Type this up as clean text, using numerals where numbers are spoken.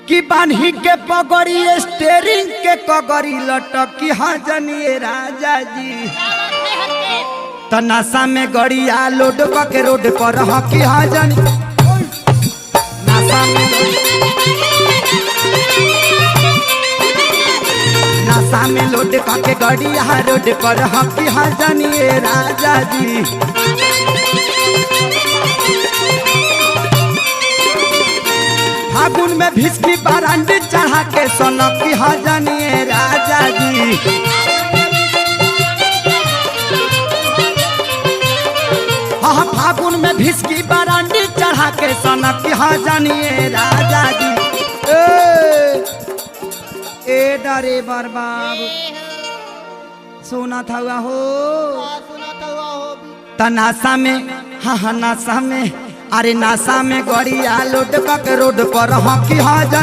कि बान्ही के पगड़ी स्टेरिंग के कगड़ी लटकी हजनिए राजा जी त नशा में गड़िया लोड के रोड पर हकी हजन नशा में लोड के गड़िया रोड पर हकी हजनिए राजा जी फागुन में भिस्की बारांडी चढ़ा के सोनकी हजनिए राजा जी हाँ फागुन में भिस्की बारांडी चढ़ा के सोनकी हजनिए राजा जी ए डरे बरबाब सोना था हो तनासा में हाँ नासा में अरे नासा में गड़िया लोड के रोड पर हकी हजन